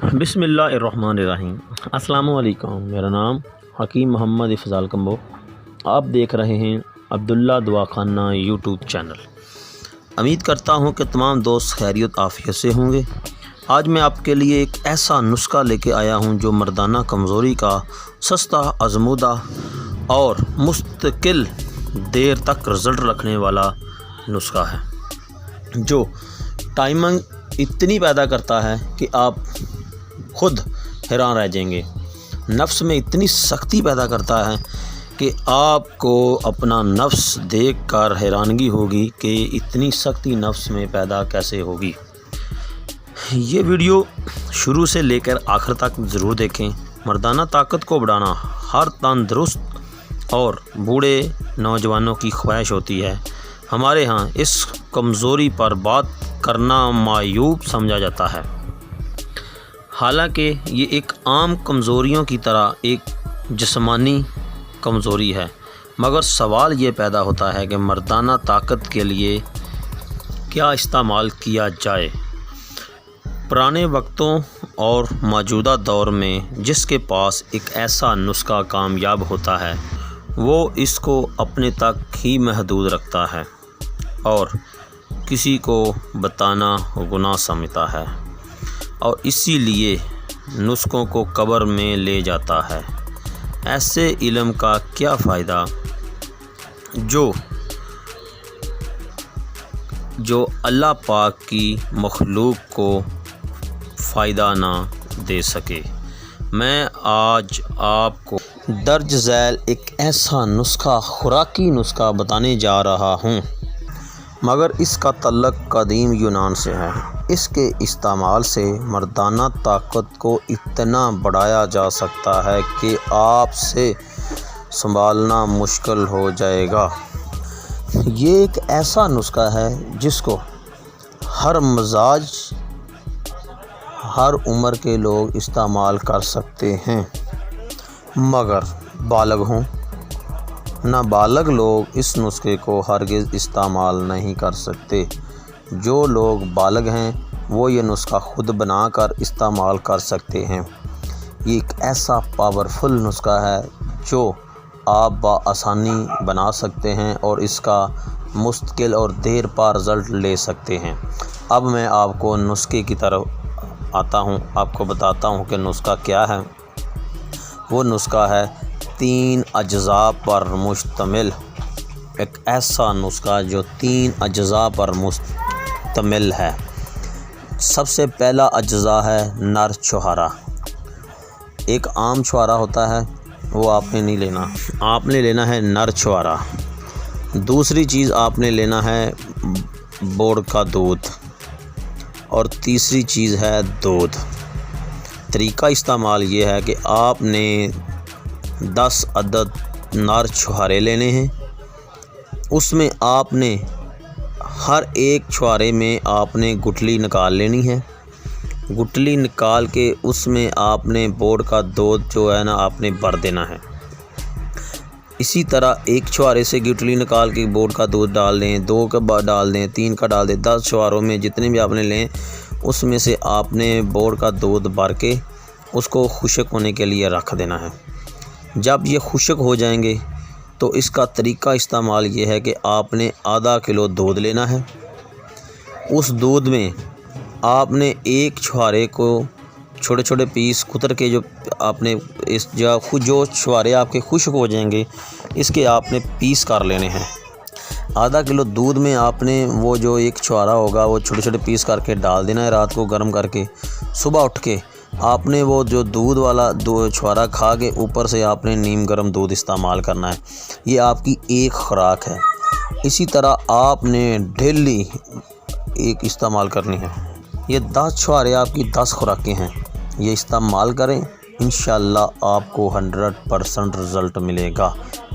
بسم اللہ الرحمن الرحیم۔ السلام علیکم، میرا نام حکیم محمد افضال کمبو، آپ دیکھ رہے ہیں عبداللہ دعا خانہ یوٹیوب چینل۔ امید کرتا ہوں کہ تمام دوست خیریت عافیت سے ہوں گے۔ آج میں آپ کے لیے ایک ایسا نسخہ لے کے آیا ہوں جو مردانہ کمزوری کا سستا، آزمودہ اور مستقل دیر تک رزلٹ رکھنے والا نسخہ ہے، جو ٹائمنگ اتنی پیدا کرتا ہے کہ آپ خود حیران رہ جائیں گے۔ نفس میں اتنی سختی پیدا کرتا ہے کہ آپ کو اپنا نفس دیکھ کر حیرانگی ہوگی کہ اتنی سختی نفس میں پیدا کیسے ہوگی۔ یہ ویڈیو شروع سے لے کر آخر تک ضرور دیکھیں۔ مردانہ طاقت کو بڑھانا ہر تندرست اور بوڑھے نوجوانوں کی خواہش ہوتی ہے۔ ہمارے ہاں اس کمزوری پر بات کرنا معیوب سمجھا جاتا ہے، حالانکہ یہ ایک عام کمزوریوں کی طرح ایک جسمانی کمزوری ہے۔ مگر سوال یہ پیدا ہوتا ہے کہ مردانہ طاقت کے لیے کیا استعمال کیا جائے۔ پرانے وقتوں اور موجودہ دور میں جس کے پاس ایک ایسا نسخہ کامیاب ہوتا ہے، وہ اس کو اپنے تک ہی محدود رکھتا ہے اور کسی کو بتانا گناہ سمجھتا ہے، اور اسی لیے نسخوں کو قبر میں لے جاتا ہے۔ ایسے علم کا کیا فائدہ جو اللہ پاک کی مخلوق کو فائدہ نہ دے سکے۔ میں آج آپ کو درج ذیل ایک ایسا نسخہ، خوراکی نسخہ بتانے جا رہا ہوں، مگر اس کا تعلق قدیم یونان سے ہے۔ اس کے استعمال سے مردانہ طاقت کو اتنا بڑھایا جا سکتا ہے کہ آپ سے سنبھالنا مشکل ہو جائے گا۔ یہ ایک ایسا نسخہ ہے جس کو ہر مزاج، ہر عمر کے لوگ استعمال کر سکتے ہیں، مگر بالغ ہوں نابالغ لوگ اس نسخے کو ہرگز استعمال نہیں کر سکتے۔ جو لوگ بالغ ہیں وہ یہ نسخہ خود بنا کر استعمال کر سکتے ہیں۔ یہ ایک ایسا پاورفل نسخہ ہے جو آپ بآسانی بنا سکتے ہیں اور اس کا مستقل اور دیر پا رزلٹ لے سکتے ہیں۔ اب میں آپ کو نسخے کی طرف آتا ہوں، آپ کو بتاتا ہوں کہ نسخہ کیا ہے۔ وہ نسخہ ہے 3 اجزاء پر مشتمل، ایک ایسا نسخہ جو 3 اجزاء پر مشتمل ہے۔ سب سے پہلا اجزاء ہے نر چھہارا۔ ایک عام چھہارا ہوتا ہے، وہ آپ نے نہیں لینا، آپ نے لینا ہے نر چھہارا۔ دوسری چیز آپ نے لینا ہے بوڑ کا دودھ، اور تیسری چیز ہے دودھ۔ طریقہ استعمال یہ ہے کہ آپ نے 10 عدد نر چھہارے لینے ہیں۔ اس میں آپ نے ہر ایک چھہارے میں آپ نے گٹھلی نکال لینی ہے۔ گٹھلی نکال کے اس میں آپ نے بوڑ کا دودھ جو ہے نا آپ نے بھر دینا ہے۔ اسی طرح ایک چھہارے سے گٹھلی نکال کے بوڑ کا دودھ ڈال دیں، 2 کا ڈال دیں، 3 کا ڈال دیں۔ 10 چھہاروں میں جتنے بھی آپ نے لیں، اس میں سے آپ نے بوڑ کا دودھ بھر کے اس کو خشک ہونے کے لیے رکھ دینا ہے۔ جب یہ خشک ہو جائیں گے تو اس کا طریقہ استعمال یہ ہے کہ آپ نے آدھا کلو دودھ لینا ہے۔ اس دودھ میں آپ نے ایک چھہارے کو چھوٹے چھوٹے پیس کتر کے جو آپ نے جو چھہارے آپ کے خشک ہو جائیں گے، اس کے آپ نے پیس کر لینے ہیں۔ آدھا کلو دودھ میں آپ نے وہ جو ایک چھہارا ہوگا وہ چھوٹے چھوٹے پیس کر کے ڈال دینا ہے رات کو گرم کر کے۔ صبح اٹھ کے آپ نے وہ جو دودھ والا چھہارا کھا کے اوپر سے آپ نے نیم گرم دودھ استعمال کرنا ہے۔ یہ آپ کی ایک خوراک ہے۔ اسی طرح آپ نے ڈیلی ایک استعمال کرنی ہے۔ یہ 10 چھہارے آپ کی 10 خوراکیں ہیں، یہ استعمال کریں، انشاءاللہ آپ کو 100% رزلٹ ملے گا۔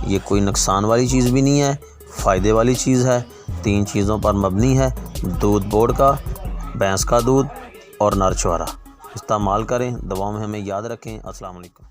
یہ کوئی نقصان والی چیز بھی نہیں ہے، فائدے والی چیز ہے۔ 3 چیزوں پر مبنی ہے: دودھ بوڑ کا، بھینس کا دودھ اور نر چھہارا۔ استعمال کریں، دعاؤں میں ہمیں یاد رکھیں۔ السلام علیکم۔